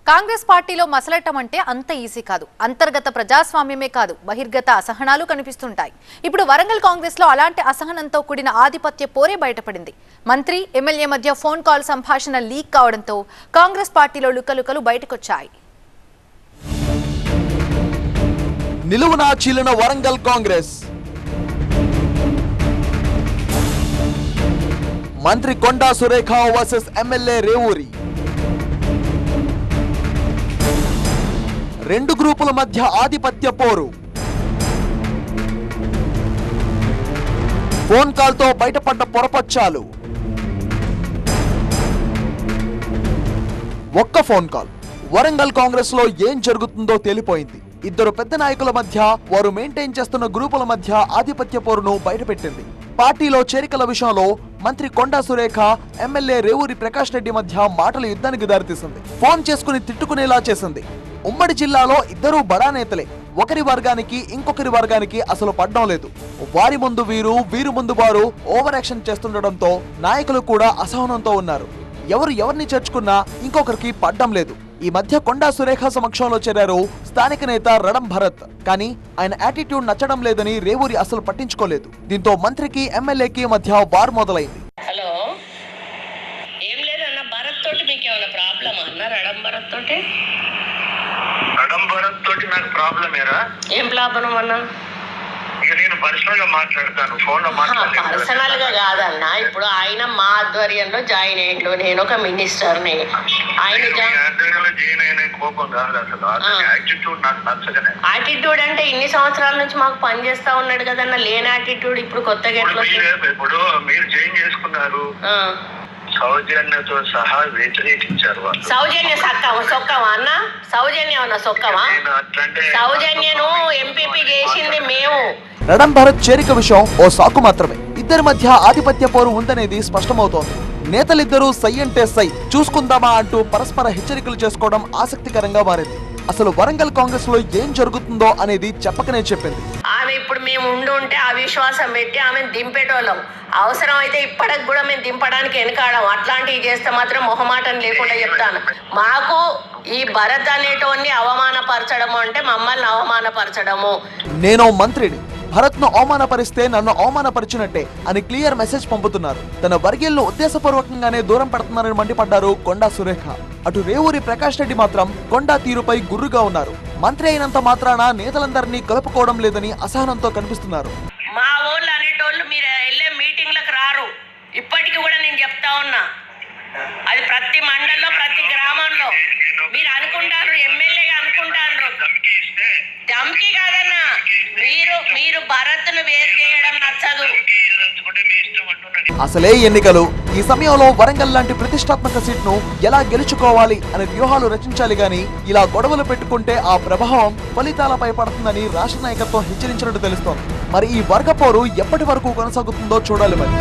కాంగ్రెస్ పార్టీలో మసలటం అంటే అంత ఈజీ కాదు. అంతర్గత ప్రజాస్వామ్యమే కాదు, బహిర్గత అసహనాలు కనిపిస్తుంటాయి. ఇప్పుడు వరంగల్ కాంగ్రెస్ లో అలాంటి అసహనంతో కూడిన ఆధిపత్య పోరే బయటపడింది. మంత్రి ఎమ్మెల్యే మధ్య ఫోన్ కాల్ సంభాషణ లీక్ కావడంతో కాంగ్రెస్ పార్టీలో లుకలుకలు బయటకొచ్చాయి. నిలువునా చీలిన వరంగల్ కాంగ్రెస్. మంత్రి కొండా సురేఖ వర్సెస్ ఎమ్మెల్యే రేవూరి. రెండు గ్రూపుల మధ్య ఆధిపత్య పోరు. ఫోన్ కాల్ తో బయటపడ్డ పొరపచ్చాలు. ఒక్క ఫోన్ కాల్ వరంగల్ కాంగ్రెస్ లో ఏం జరుగుతుందో తేలిపోయింది. ఇద్దరు పెద్ద నాయకుల మధ్య, వారు మెయింటైన్ చేస్తున్న గ్రూపుల మధ్య ఆధిపత్య పోరును బయటపెట్టింది. పార్టీలో చేరికల విషయంలో మంత్రి కొండా సురేఖ, ఎమ్మెల్యే రేవూరి ప్రకాష్ రెడ్డి మధ్య మాటల యుద్ధానికి దారితీసింది. ఫోన్ చేసుకుని తిట్టుకునేలా చేసింది. ఉమ్మడి జిల్లాలో ఇద్దరు బడా నేతలే. ఒకరి వర్గానికి ఇంకొకరి వర్గానికి అసలు పడ్డం లేదు. వారి ముందు వీరు, వీరు ముందు వారు ఓవర్ యాక్షన్ చేస్తుండటంతో నాయకులు కూడా అసహనంతో ఉన్నారు. ఎవరు ఎవరిని చేర్చుకున్నా ఇంకొకరికి పడ్డం లేదు. ఈ మధ్య కొండా సురేఖ సమక్షంలో చేరారు స్థానిక నేత రడం భరత్. కానీ ఆయన యాటిట్యూడ్ నచ్చడం లేదని రేవూరి అసలు పట్టించుకోలేదు. దీంతో మంత్రికి ఎమ్మెల్యేకి మధ్య వార్ మొదలైంది. హలో, ఏం లేదన్న, భరత్ తోటి మీకు ఏమైనా ప్రాబ్లమ్ అన్న? రడం భరత్ తోటి నాకు ప్రాబ్లం ఏరా? ఏం ప్రాబ్లం అన్న? నేను పర్సనల్ గా మాట్లాడతాను, ఫోన్ లో మాట్లాడతాను. పర్సనల్ గా కాదన్న, ఇప్పుడు ఆయన మా ఆధ్వర్యంలో జాయిన్ అయ్యిండు, నేను ఒక మినిస్టర్ని. ఆయన జాయిన్ అయిన కోపం కాదు అసలు, యాటిట్యూడ్ నాకు నచ్చగానే. యాటిట్యూడ్ అంటే ఇన్ని సంవత్సరాల నుంచి మాకు పని చేస్తా ఉన్నాడు కదన్న, లేని యాటిట్యూడ్ ఇప్పుడు కొత్తగా ఎట్లా? ఇప్పుడు మీరు జాయిన్ చేసుకున్నారు, సౌజన్యతో సహా వ్యతిరేకించారు వాళ్ళు. సౌజన్య సొక్కమా అన్న? సౌజన్య అన్న సొక్కమా? సౌజన్యను ఎంపీపీ చేసింది మేము. రడం భరత్ చేరిక విషయం ఓ సాకు మాత్రమే. ఇద్దరి మధ్య ఆధిపత్య పోరు ఉందనేది స్పష్టమవుతోంది. నేతలిద్దరూ సై అంటే సై, చూసుకుందామా అంటూ పరస్పర హెచ్చరికలు చేసుకోవడం ఆసక్తికరంగా మారింది. అసలు వరంగల్ కాంగ్రెస్ లో ఏం జరుగుతుందో అనేది చెప్పకనే చెప్పింది. ఆమె ఇప్పుడు మేము ఉంటే అవిశ్వాసం పెట్టి ఆమెను దింపేటోళ్ళం. అవసరం అయితే ఇప్పటికి కూడా మేము దింపడానికి వెనకాడం. అట్లాంటివి చేస్తే మాత్రం మొహమాటం లేకుండా చెప్తాను. మాకు ఈ భరత్ అనేటోన్ని అవమానపరచడము అంటే మమ్మల్ని అవమానపరచడము. నేను మంత్రిని, భరత్ ను అవమానపరిస్తే నన్ను అవమానపరిచినట్టే అని క్లియర్ మెసేజ్ పంపుతున్నారు. తన వర్గీయులను ఉద్దేశపూర్వకంగానే దూరం పెడుతున్నారని మండిపడ్డారు కొండా సురేఖ. అటు రేవూరి ప్రకాష్ రెడ్డి మాత్రం కొండా తీరుపై గుర్రుగా ఉన్నారు. మంత్రి అయినంత మాత్రాన నేతలందరినీ కలుపుకోవడం లేదని అసహనంతో కనిపిస్తున్నారు. మా ఊళ్ళు అనేటోళ్ళు మీరు వెళ్ళే మీటింగ్లకు రారు. ఇప్పటికీ కూడా నేను చెప్తా ఉన్నా, అది ప్రతి మండలంలో ప్రతి గ్రామంలో మీరు అనుకుంటారు, ఎమ్మెల్యేగా అనుకుంటారు. ధమ్కి కాదన్నా, మీరు భరత్ను వేరు చేయడం నచ్చదు. అసలే ఎన్నికలు. ఈ సమయంలో వరంగల్ లాంటి ప్రతిష్టాత్మక సీట్ను ఎలా గెలుచుకోవాలి అనే వ్యూహాలు రచించాలి గాని ఇలా గొడవలు పెట్టుకుంటే ఆ ప్రభావం ఫలితాలపై పడుతుందని రాష్ట్ర నాయకత్వం హెచ్చరించినట్టు తెలుస్తోంది. మరి ఈ వర్గపోరు ఎప్పటి వరకు కొనసాగుతుందో చూడాలి మరి.